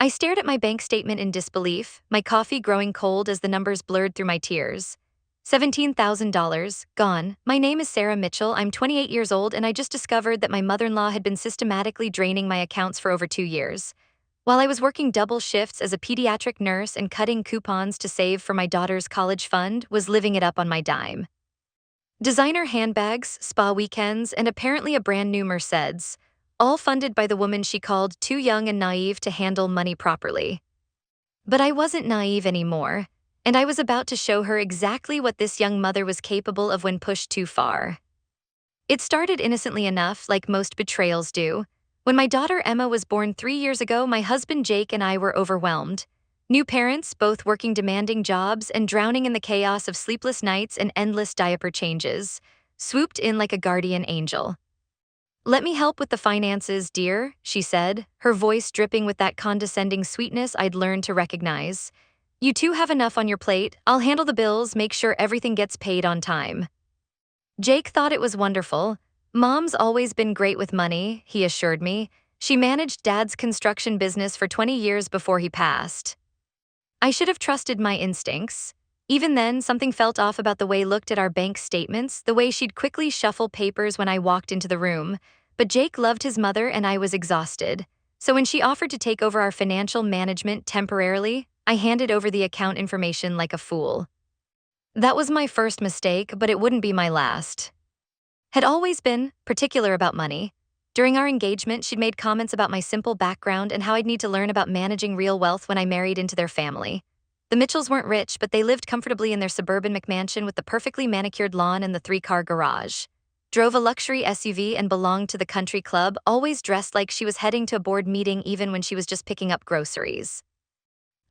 I stared at my bank statement in disbelief, my coffee growing cold as the numbers blurred through my tears. $17,000, gone. My name is Sarah Mitchell, I'm 28 years old, and I just discovered that my mother-in-law had been systematically draining my accounts for over 2 years. While I was working double shifts as a pediatric nurse and cutting coupons to save for my daughter's college fund, was living it up on my dime. Designer handbags, spa weekends, and apparently a brand new Mercedes, all funded by the woman she called too young and naive to handle money properly. But I wasn't naive anymore, and I was about to show her exactly what this young mother was capable of when pushed too far. It started innocently enough, like most betrayals do. When my daughter Emma was born 3 years ago, my husband Jake and I were overwhelmed. New parents, both working demanding jobs and drowning in the chaos of sleepless nights and endless diaper changes, swooped in like a guardian angel. "Let me help with the finances, dear," she said, her voice dripping with that condescending sweetness I'd learned to recognize. "You two have enough on your plate. I'll handle the bills, make sure everything gets paid on time." Jake thought it was wonderful. "Mom's always been great with money," he assured me. "She managed Dad's construction business for 20 years before he passed." I should have trusted my instincts. Even then, something felt off about the way looked at our bank statements, the way she'd quickly shuffle papers when I walked into the room. But Jake loved his mother and I was exhausted. So when she offered to take over our financial management temporarily, I handed over the account information like a fool. That was my first mistake, but it wouldn't be my last. Had always been particular about money. During our engagement, she'd made comments about my simple background and how I'd need to learn about managing real wealth when I married into their family. The Mitchells weren't rich, but they lived comfortably in their suburban McMansion with the perfectly manicured lawn and the 3-car garage. Drove a luxury SUV and belonged to the country club, always dressed like she was heading to a board meeting even when she was just picking up groceries.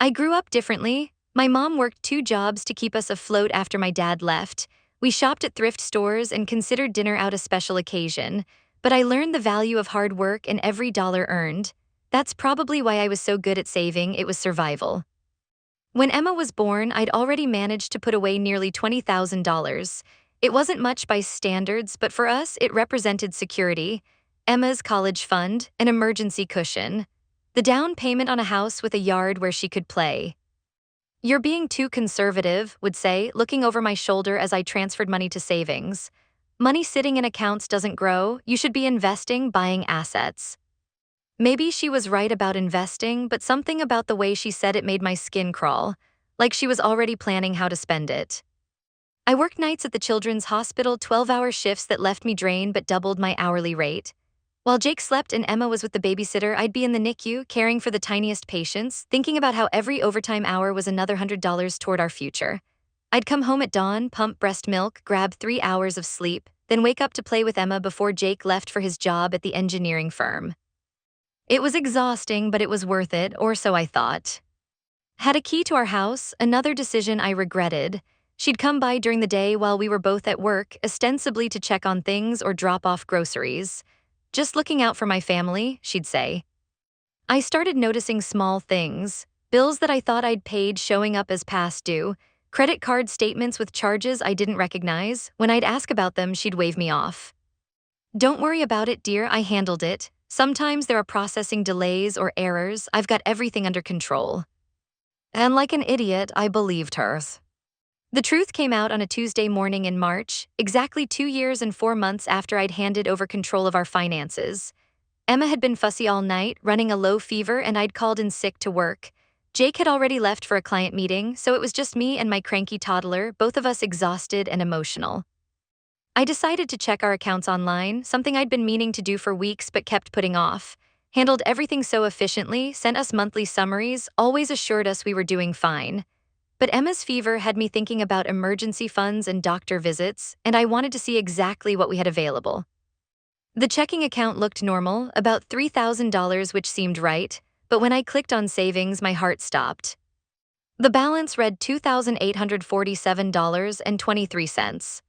I grew up differently. My mom worked 2 jobs to keep us afloat after my dad left. We shopped at thrift stores and considered dinner out a special occasion. But I learned the value of hard work and every dollar earned. That's probably why I was so good at saving, it was survival. When Emma was born, I'd already managed to put away nearly $20,000. It wasn't much by standards, but for us, it represented security, Emma's college fund, an emergency cushion, the down payment on a house with a yard where she could play. "You're being too conservative," would say, looking over my shoulder as I transferred money to savings. "Money sitting in accounts doesn't grow. You should be investing, buying assets." Maybe she was right about investing, but something about the way she said it made my skin crawl, like she was already planning how to spend it. I worked nights at the children's hospital, 12-hour shifts that left me drained but doubled my hourly rate. While Jake slept and Emma was with the babysitter, I'd be in the NICU, caring for the tiniest patients, thinking about how every overtime hour was another $100 toward our future. I'd come home at dawn, pump breast milk, grab 3 hours of sleep, then wake up to play with Emma before Jake left for his job at the engineering firm. It was exhausting, but it was worth it, or so I thought. Had a key to our house, another decision I regretted. She'd come by during the day while we were both at work, ostensibly to check on things or drop off groceries. "Just looking out for my family," she'd say. I started noticing small things, bills that I thought I'd paid showing up as past due, credit card statements with charges I didn't recognize. When I'd ask about them, she'd wave me off. "Don't worry about it, dear, I handled it. Sometimes there are processing delays or errors. I've got everything under control." And like an idiot, I believed her. The truth came out on a Tuesday morning in March, exactly 2 years and 4 months after I'd handed over control of our finances. Emma had been fussy all night, running a low fever, and I'd called in sick to work. Jake had already left for a client meeting, so it was just me and my cranky toddler, both of us exhausted and emotional. I decided to check our accounts online, something I'd been meaning to do for weeks but kept putting off. Handled everything so efficiently, sent us monthly summaries, always assured us we were doing fine. But Emma's fever had me thinking about emergency funds and doctor visits, and I wanted to see exactly what we had available. The checking account looked normal, about $3,000, which seemed right, but when I clicked on savings, my heart stopped. The balance read $2,847.23.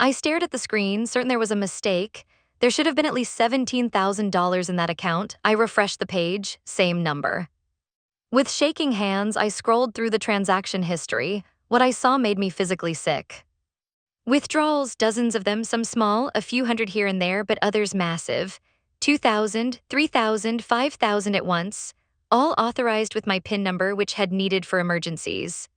I stared at the screen, certain there was a mistake. There should have been at least $17,000 in that account. I refreshed the page, same number. With shaking hands, I scrolled through the transaction history. What I saw made me physically sick. Withdrawals, dozens of them, some small, a few hundred here and there, but others massive. 2,000, 3,000, 5,000 at once. all authorized with my PIN number, which had needed for emergencies.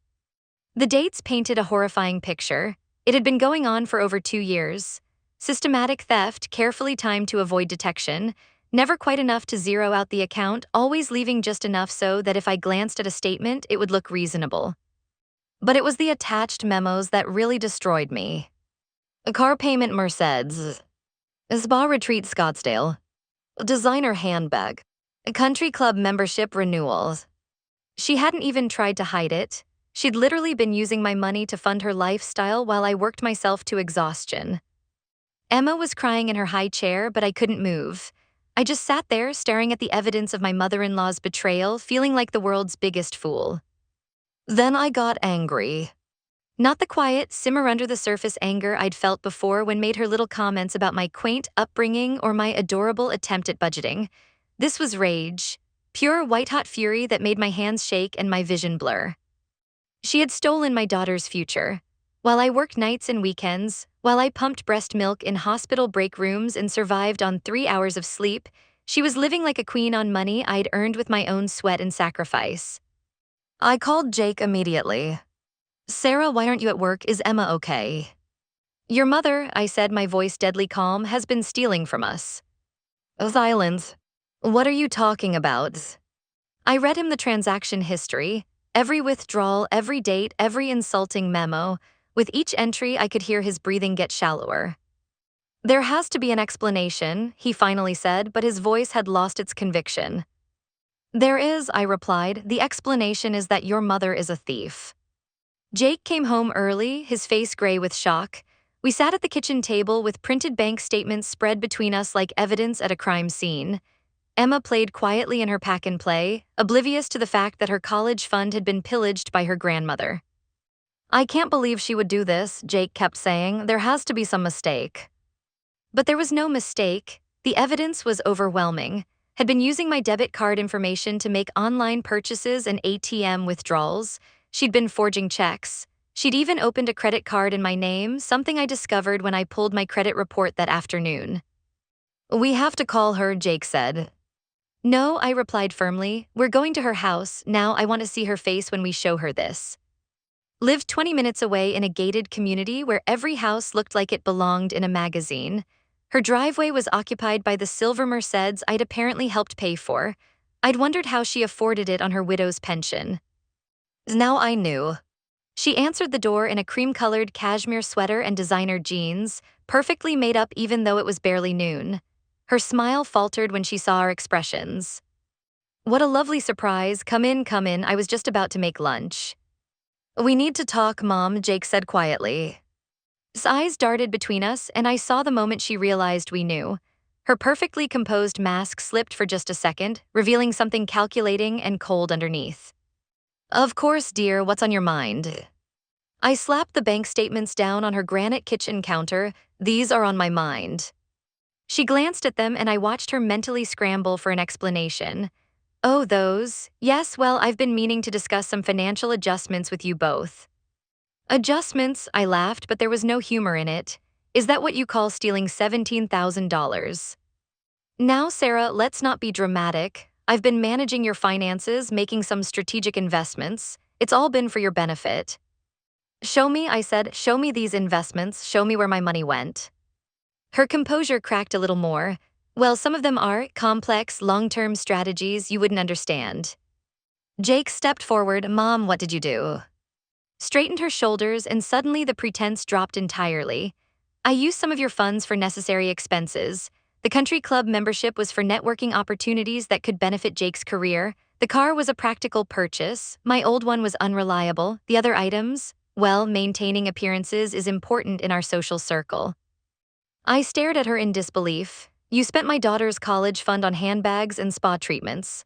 The dates painted a horrifying picture. It had been going on for over 2 years. Systematic theft, carefully timed to avoid detection, never quite enough to zero out the account, always leaving just enough so that if I glanced at a statement, it would look reasonable. But it was the attached memos that really destroyed me. A car payment Mercedes. A spa retreat Scottsdale. A designer handbag. A country club membership renewals. She hadn't even tried to hide it. She'd literally been using my money to fund her lifestyle while I worked myself to exhaustion. Emma was crying in her high chair, but I couldn't move. I just sat there staring at the evidence of my mother-in-law's betrayal, feeling like the world's biggest fool. Then I got angry. Not the quiet, simmer-under-the-surface anger I'd felt before when made her little comments about my quaint upbringing or my adorable attempt at budgeting. This was rage, pure white-hot fury that made my hands shake and my vision blur. She had stolen my daughter's future. While I worked nights and weekends, while I pumped breast milk in hospital break rooms and survived on 3 hours of sleep, she was living like a queen on money I'd earned with my own sweat and sacrifice. I called Jake immediately. "Sarah, why aren't you at work? Is Emma okay?" "Your mother," I said, my voice deadly calm, "has been stealing from us." Silence. "What are you talking about?" I read him the transaction history, every withdrawal, every date, every insulting memo. With each entry, I could hear his breathing get shallower. "There has to be an explanation," he finally said, but his voice had lost its conviction. "There is," I replied. "The explanation is that your mother is a thief." Jake came home early, his face gray with shock. We sat at the kitchen table with printed bank statements spread between us like evidence at a crime scene. Emma played quietly in her pack-and-play, oblivious to the fact that her college fund had been pillaged by her grandmother. "I can't believe she would do this," Jake kept saying. "There has to be some mistake." But there was no mistake. The evidence was overwhelming. Had been using my debit card information to make online purchases and ATM withdrawals. She'd been forging checks. She'd even opened a credit card in my name, something I discovered when I pulled my credit report that afternoon. "We have to call her," Jake said. "No," I replied firmly. "We're going to her house. Now I want to see her face when we show her this." Lived 20 minutes away in a gated community where every house looked like it belonged in a magazine. Her driveway was occupied by the silver Mercedes I'd apparently helped pay for. I'd wondered how she afforded it on her widow's pension. Now I knew. She answered the door in a cream-colored cashmere sweater and designer jeans, perfectly made up even though it was barely noon. Her smile faltered when she saw our expressions. "What a lovely surprise. Come in, come in. I was just about to make lunch." "We need to talk, Mom," Jake said quietly. His eyes darted between us, and I saw the moment she realized we knew. Her perfectly composed mask slipped for just a second, revealing something calculating and cold underneath. "Of course, dear, what's on your mind?" I slapped the bank statements down on her granite kitchen counter. "These are on my mind." She glanced at them and I watched her mentally scramble for an explanation. "Oh, those? Yes, well, I've been meaning to discuss some financial adjustments with you both." "Adjustments?" I laughed, but there was no humor in it. "Is that what you call stealing $17,000? Now, Sarah, let's not be dramatic. I've been managing your finances, making some strategic investments. It's all been for your benefit." "Show me," I said. "Show me these investments. Show me where my money went." Her composure cracked a little more. "Well, some of them are complex, long-term strategies you wouldn't understand." Jake stepped forward. "Mom, what did you do?" Straightened her shoulders, and suddenly the pretense dropped entirely. "I used some of your funds for necessary expenses. The country club membership was for networking opportunities that could benefit Jake's career. The car was a practical purchase. My old one was unreliable. The other items? Well, maintaining appearances is important in our social circle." I stared at her in disbelief. "You spent my daughter's college fund on handbags and spa treatments."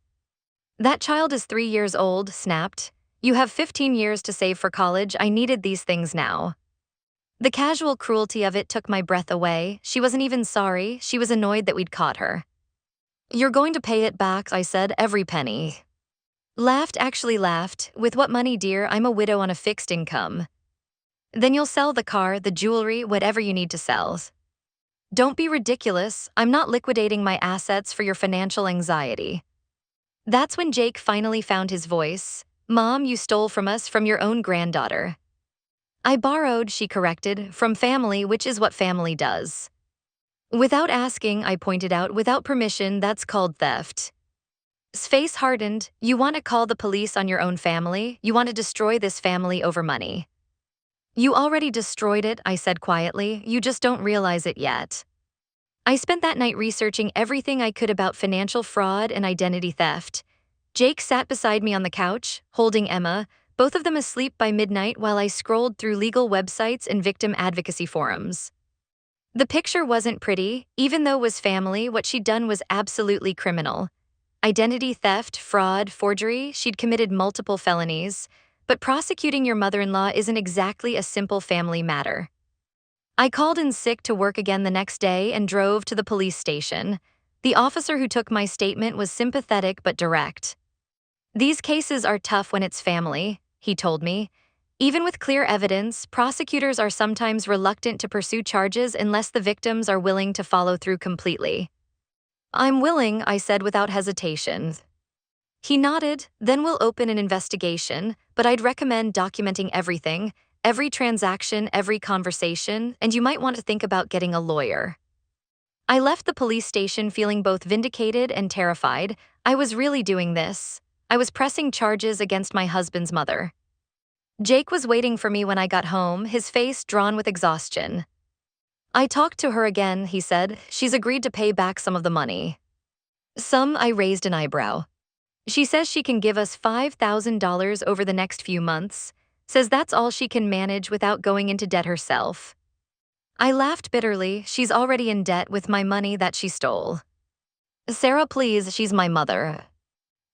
"That child is 3 years old," snapped. "You have 15 years to save for college. I needed these things now." The casual cruelty of it took my breath away. She wasn't even sorry. She was annoyed that we'd caught her. "You're going to pay it back," I said, "every penny." Actually laughed. "With what money, dear? I'm a widow on a fixed income." "Then you'll sell the car, the jewelry, whatever you need to sell." "Don't be ridiculous. I'm not liquidating my assets for your financial anxiety." That's when Jake finally found his voice. Mom, you stole from us from your own granddaughter. I borrowed, she corrected, from family, which is what family does. Without asking, I pointed out, without permission, that's called theft. His face hardened. You want to call the police on your own family? You want to destroy this family over money? You already destroyed it, I said quietly. You just don't realize it yet. I spent that night researching everything I could about financial fraud and identity theft. Jake sat beside me on the couch, holding Emma, both of them asleep by midnight while I scrolled through legal websites and victim advocacy forums. The picture wasn't pretty, even though it was family. What she'd done was absolutely criminal. Identity theft, fraud, forgery, she'd committed multiple felonies. But prosecuting your mother-in-law isn't exactly a simple family matter. I called in sick to work again the next day and drove to the police station. The officer who took my statement was sympathetic but direct. These cases are tough when it's family, he told me. Even with clear evidence, prosecutors are sometimes reluctant to pursue charges unless the victims are willing to follow through completely. I'm willing, I said without hesitation. He nodded. Then we'll open an investigation, but I'd recommend documenting everything, every transaction, every conversation, and you might want to think about getting a lawyer. I left the police station feeling both vindicated and terrified. I was really doing this. I was pressing charges against my husband's mother. Jake was waiting for me when I got home, his face drawn with exhaustion. I talked to her again, he said. She's agreed to pay back some of the money. Some, I raised an eyebrow. She says she can give us $5,000 over the next few months, says that's all she can manage without going into debt herself. I laughed bitterly. She's already in debt with my money that she stole. Sarah, please, she's my mother.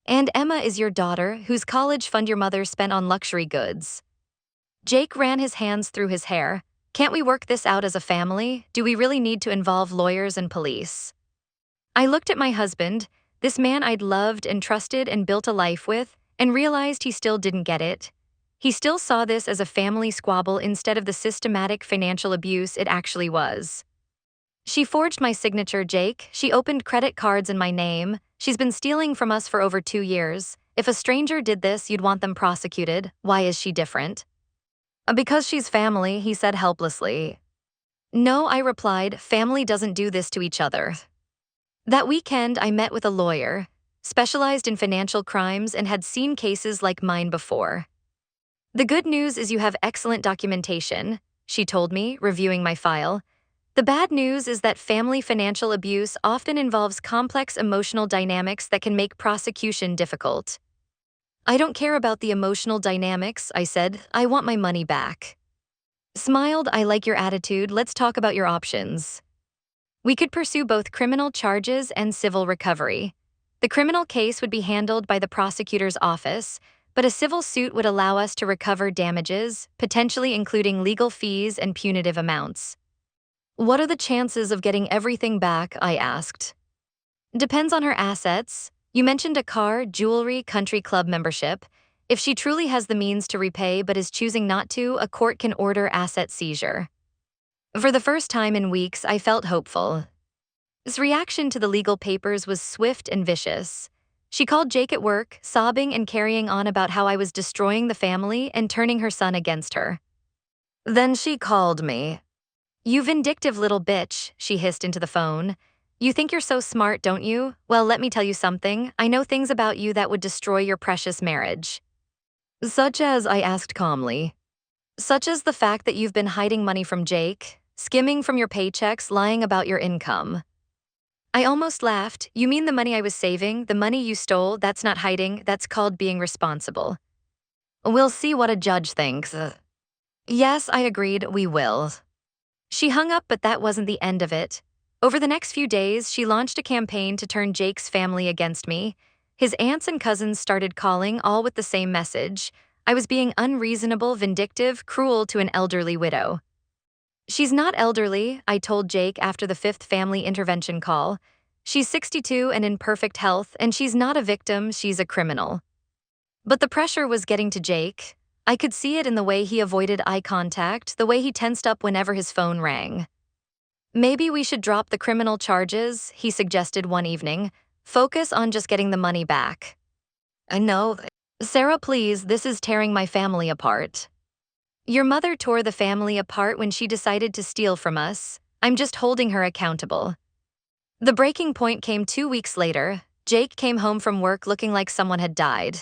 And Emma is your daughter, whose college fund your mother spent on luxury goods. Jake ran his hands through his hair. Can't we work this out as a family? Do we really need to involve lawyers and police? I looked at my husband, this man I'd loved and trusted and built a life with, and realized he still didn't get it. He still saw this as a family squabble instead of the systematic financial abuse it actually was. She forged my signature, Jake. She opened credit cards in my name. She's been stealing from us for over 2 years. If a stranger did this, you'd want them prosecuted. Why is she different? Because she's family, he said helplessly. No, I replied, family doesn't do this to each other. That weekend, I met with a lawyer, specialized in financial crimes and had seen cases like mine before. The good news is you have excellent documentation, she told me, reviewing my file. The bad news is that family financial abuse often involves complex emotional dynamics that can make prosecution difficult. I don't care about the emotional dynamics, I said. I want my money back. Smiled, I like your attitude. Let's talk about your options. We could pursue both criminal charges and civil recovery. The criminal case would be handled by the prosecutor's office, but a civil suit would allow us to recover damages, potentially including legal fees and punitive amounts. What are the chances of getting everything back? I asked. Depends on her assets. You mentioned a car, jewelry, country club membership. If she truly has the means to repay but is choosing not to, a court can order asset seizure. For the first time in weeks, I felt hopeful. His reaction to the legal papers was swift and vicious. She called Jake at work, sobbing and carrying on about how I was destroying the family and turning her son against her. Then she called me. You vindictive little bitch, she hissed into the phone. You think you're so smart, don't you? Well, let me tell you something. I know things about you that would destroy your precious marriage. Such as, I asked calmly. Such as the fact that you've been hiding money from Jake, skimming from your paychecks, lying about your income. I almost laughed. You mean the money I was saving, the money you stole? That's not hiding, that's called being responsible. We'll see what a judge thinks. Yes, I agreed, we will. She hung up, but that wasn't the end of it. Over the next few days, she launched a campaign to turn Jake's family against me. His aunts and cousins started calling, all with the same message. I was being unreasonable, vindictive, cruel to an elderly widow. She's not elderly, I told Jake after the 5th family intervention call. She's 62 and in perfect health, and she's not a victim, she's a criminal. But the pressure was getting to Jake. I could see it in the way he avoided eye contact, the way he tensed up whenever his phone rang. Maybe we should drop the criminal charges, he suggested one evening. Focus on just getting the money back. I know. Sarah, please, this is tearing my family apart. Your mother tore the family apart when she decided to steal from us. I'm just holding her accountable. The breaking point came 2 weeks later. Jake came home from work looking like someone had died.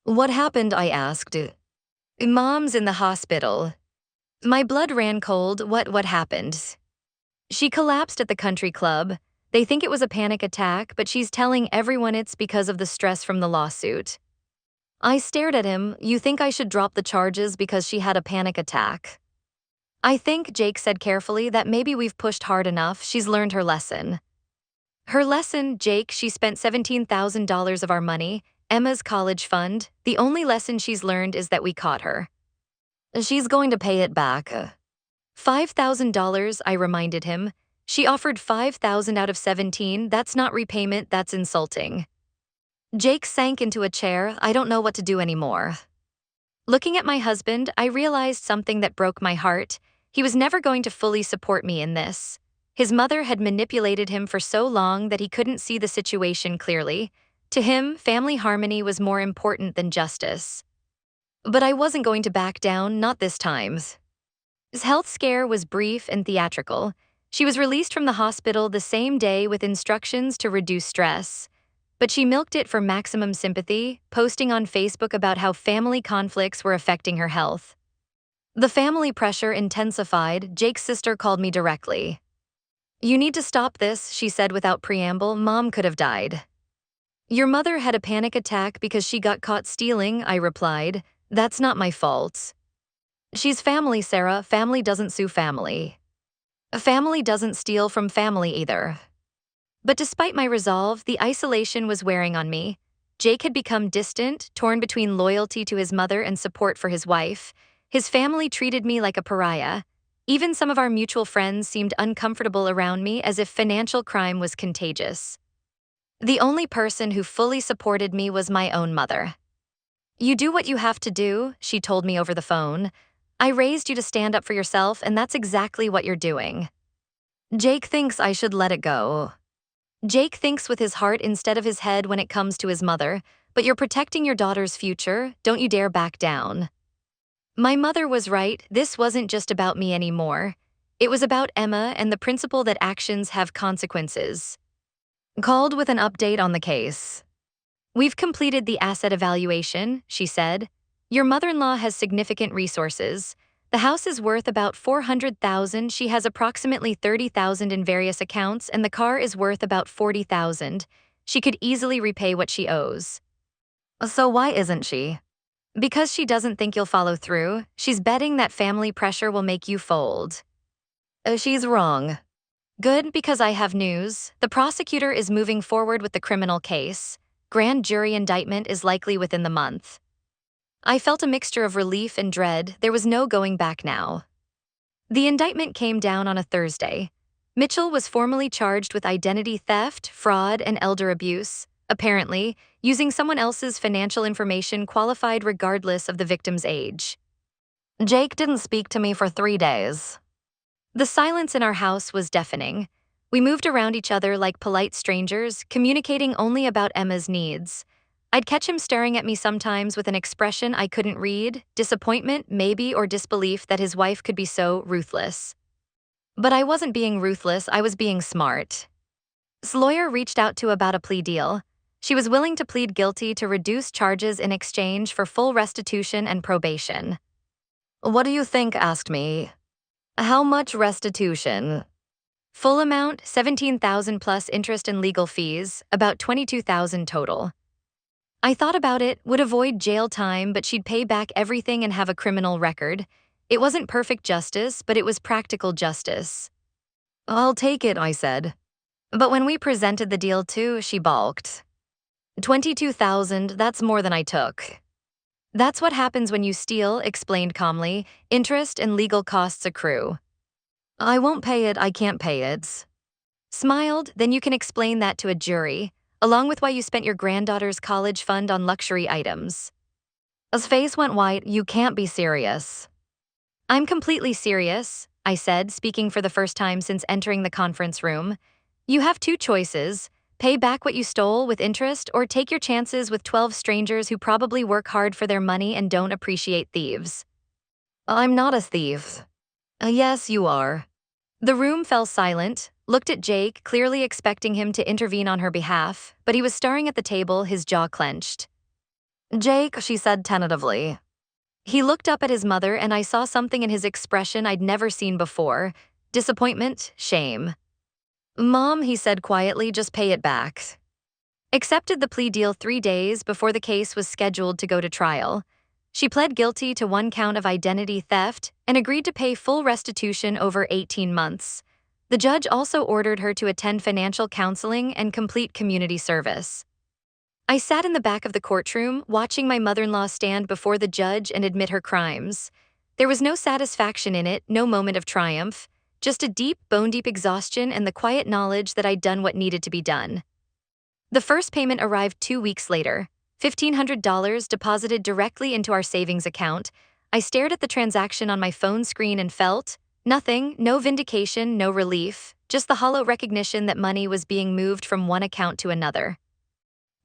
What happened? I asked. Mom's in the hospital. My blood ran cold. What happened? She collapsed at the country club. They think it was a panic attack, but she's telling everyone it's because of the stress from the lawsuit. I stared at him. You think I should drop the charges because she had a panic attack? I think, Jake said carefully, that maybe we've pushed hard enough. She's learned her lesson. Her lesson, Jake, she spent $17,000 of our money, Emma's college fund. The only lesson she's learned is that we caught her. She's going to pay it back. $5,000, I reminded him. She offered $5,000 out of 17. That's not repayment, that's insulting. Jake sank into a chair. I don't know what to do anymore. Looking at my husband, I realized something that broke my heart. He was never going to fully support me in this. His mother had manipulated him for so long that he couldn't see the situation clearly. To him, family harmony was more important than justice. But I wasn't going to back down, not this time. His health scare was brief and theatrical. She was released from the hospital the same day with instructions to reduce stress. But she milked it for maximum sympathy, posting on Facebook about how family conflicts were affecting her health. The family pressure intensified. Jake's sister called me directly. You need to stop this, she said without preamble. Mom could have died. Your mother had a panic attack because she got caught stealing, I replied. That's not my fault. She's family, Sarah. Family doesn't sue family. A family doesn't steal from family either. But despite my resolve, the isolation was wearing on me. Jake had become distant, torn between loyalty to his mother and support for his wife. His family treated me like a pariah. Even some of our mutual friends seemed uncomfortable around me, as if financial crime was contagious. The only person who fully supported me was my own mother. You do what you have to do, she told me over the phone. I raised you to stand up for yourself, and that's exactly what you're doing. Jake thinks I should let it go. Jake thinks with his heart instead of his head when it comes to his mother, but you're protecting your daughter's future. Don't you dare back down. My mother was right. This wasn't just about me anymore. It was about Emma and the principle that actions have consequences. Called with an update on the case. We've completed the asset evaluation, she said. Your mother-in-law has significant resources. The house is worth about $400,000. She has approximately $30,000 in various accounts, and the car is worth about $40,000. She could easily repay what she owes. So why isn't she? Because she doesn't think you'll follow through. She's betting that family pressure will make you fold. She's wrong. Good, because I have news. The prosecutor is moving forward with the criminal case. Grand jury indictment is likely within the month. I felt a mixture of relief and dread. There was no going back now. The indictment came down on a Thursday. Mitchell was formally charged with identity theft, fraud, and elder abuse. Apparently, using someone else's financial information qualified regardless of the victim's age. Jake didn't speak to me for 3 days. The silence in our house was deafening. We moved around each other like polite strangers, communicating only about Emma's needs. I'd catch him staring at me sometimes with an expression I couldn't read, disappointment, maybe, or disbelief that his wife could be so ruthless. But I wasn't being ruthless, I was being smart. His lawyer reached out to about a plea deal. She was willing to plead guilty to reduce charges in exchange for full restitution and probation. What do you think? Asked me. How much restitution? Full amount, $17,000 plus interest and legal fees, about $22,000 total. I thought about it, would avoid jail time, but she'd pay back everything and have a criminal record. It wasn't perfect justice, but it was practical justice. I'll take it, I said. But when we presented the deal too, she balked. $22,000, that's more than I took. That's what happens when you steal, explained calmly. Interest and legal costs accrue. I won't pay it, I can't pay it. Smiled, then you can explain that to a jury, along with why you spent your granddaughter's college fund on luxury items. His face went white. You can't be serious. I'm completely serious, I said, speaking for the first time since entering the conference room. You have 2 choices. Pay back what you stole with interest, or take your chances with 12 strangers who probably work hard for their money and don't appreciate thieves. I'm not a thief. Yes, you are. The room fell silent, looked at Jake, clearly expecting him to intervene on her behalf, but he was staring at the table, his jaw clenched. Jake, she said tentatively. He looked up at his mother, and I saw something in his expression I'd never seen before: disappointment, shame. Mom, he said quietly, just pay it back. Accepted the plea deal 3 days before the case was scheduled to go to trial. She pled guilty to 1 count of identity theft and agreed to pay full restitution over 18 months. The judge also ordered her to attend financial counseling and complete community service. I sat in the back of the courtroom, watching my mother-in-law stand before the judge and admit her crimes. There was no satisfaction in it, no moment of triumph, just a deep, bone-deep exhaustion and the quiet knowledge that I'd done what needed to be done. The first payment arrived 2 weeks later, $1,500 deposited directly into our savings account. I stared at the transaction on my phone screen and felt nothing, no vindication, no relief, just the hollow recognition that money was being moved from one account to another.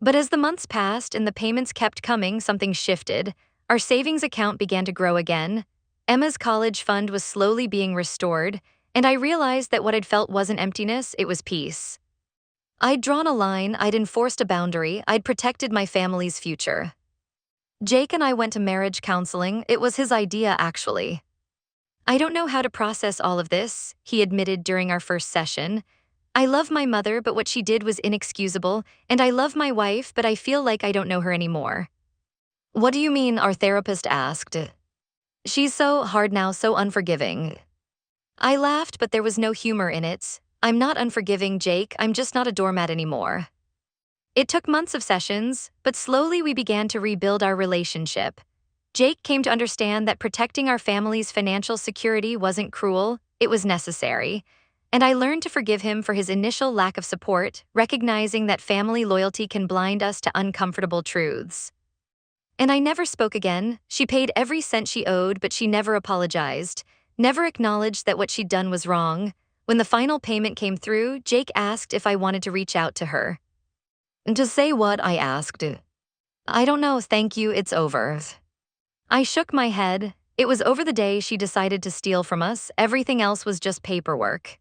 But as the months passed and the payments kept coming, something shifted. Our savings account began to grow again. Emma's college fund was slowly being restored, and I realized that what I'd felt wasn't emptiness, it was peace. I'd drawn a line, I'd enforced a boundary, I'd protected my family's future. Jake and I went to marriage counseling. It was his idea, actually. I don't know how to process all of this, he admitted during our first session. I love my mother, but what she did was inexcusable, and I love my wife, but I feel like I don't know her anymore. What do you mean? Our therapist asked. She's so hard now, so unforgiving. I laughed, but there was no humor in it. I'm not unforgiving, Jake, I'm just not a doormat anymore. It took months of sessions, but slowly we began to rebuild our relationship. Jake came to understand that protecting our family's financial security wasn't cruel, it was necessary. And I learned to forgive him for his initial lack of support, recognizing that family loyalty can blind us to uncomfortable truths. And I never spoke again. She paid every cent she owed, but she never apologized, never acknowledged that what she'd done was wrong. When the final payment came through, Jake asked if I wanted to reach out to her. To say what? I asked. I don't know, thank you, it's over. I shook my head. It was over the day she decided to steal from us. Everything else was just paperwork.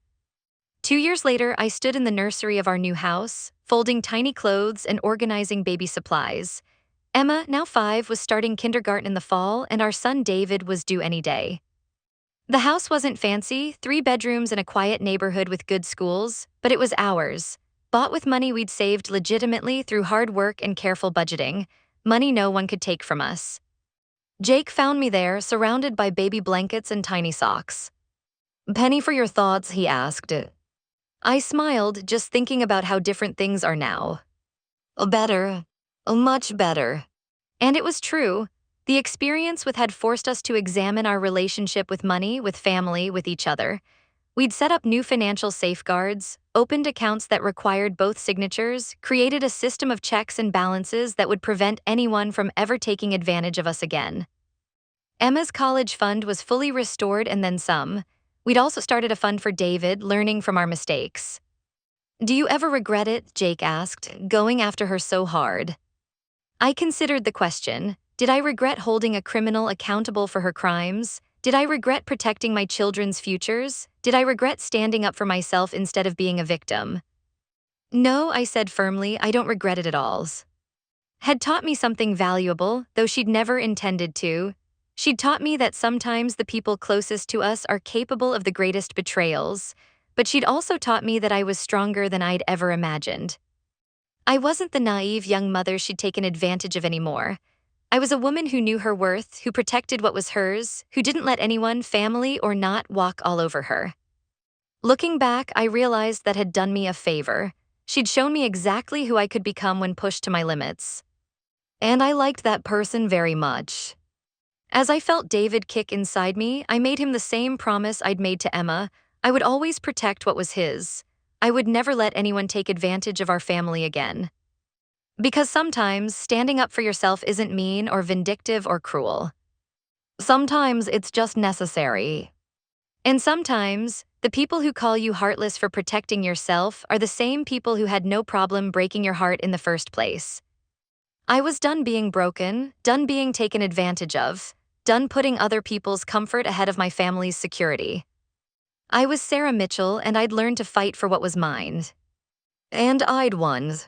2 years later, I stood in the nursery of our new house, folding tiny clothes and organizing baby supplies. Emma, now 5, was starting kindergarten in the fall, and our son David was due any day. The house wasn't fancy, 3 bedrooms in a quiet neighborhood with good schools, but it was ours. Bought with money we'd saved legitimately through hard work and careful budgeting, money no one could take from us. Jake found me there, surrounded by baby blankets and tiny socks. Penny for your thoughts, he asked. I smiled, just thinking about how different things are now. Better. Much better. And it was true. The experience had forced us to examine our relationship with money, with family, with each other. We'd set up new financial safeguards, opened accounts that required both signatures, created a system of checks and balances that would prevent anyone from ever taking advantage of us again. Emma's college fund was fully restored and then some. We'd also started a fund for David, learning from our mistakes. Do you ever regret it? Jake asked, going after her so hard. I considered the question. Did I regret holding a criminal accountable for her crimes? Did I regret protecting my children's futures? Did I regret standing up for myself instead of being a victim? No, I said firmly, I don't regret it at all. Had taught me something valuable, though she'd never intended to. She'd taught me that sometimes the people closest to us are capable of the greatest betrayals, but she'd also taught me that I was stronger than I'd ever imagined. I wasn't the naive young mother she'd taken advantage of anymore. I was a woman who knew her worth, who protected what was hers, who didn't let anyone, family or not, walk all over her. Looking back, I realized that had done me a favor. She'd shown me exactly who I could become when pushed to my limits. And I liked that person very much. As I felt David kick inside me, I made him the same promise I'd made to Emma. I would always protect what was his. I would never let anyone take advantage of our family again. Because sometimes standing up for yourself isn't mean or vindictive or cruel. Sometimes it's just necessary. And sometimes The people who call you heartless for protecting yourself are the same people who had no problem breaking your heart in the first place. I was done being broken, done being taken advantage of, done putting other people's comfort ahead of my family's security. I was Sarah Mitchell, and I'd learned to fight for what was mine. And I'd won.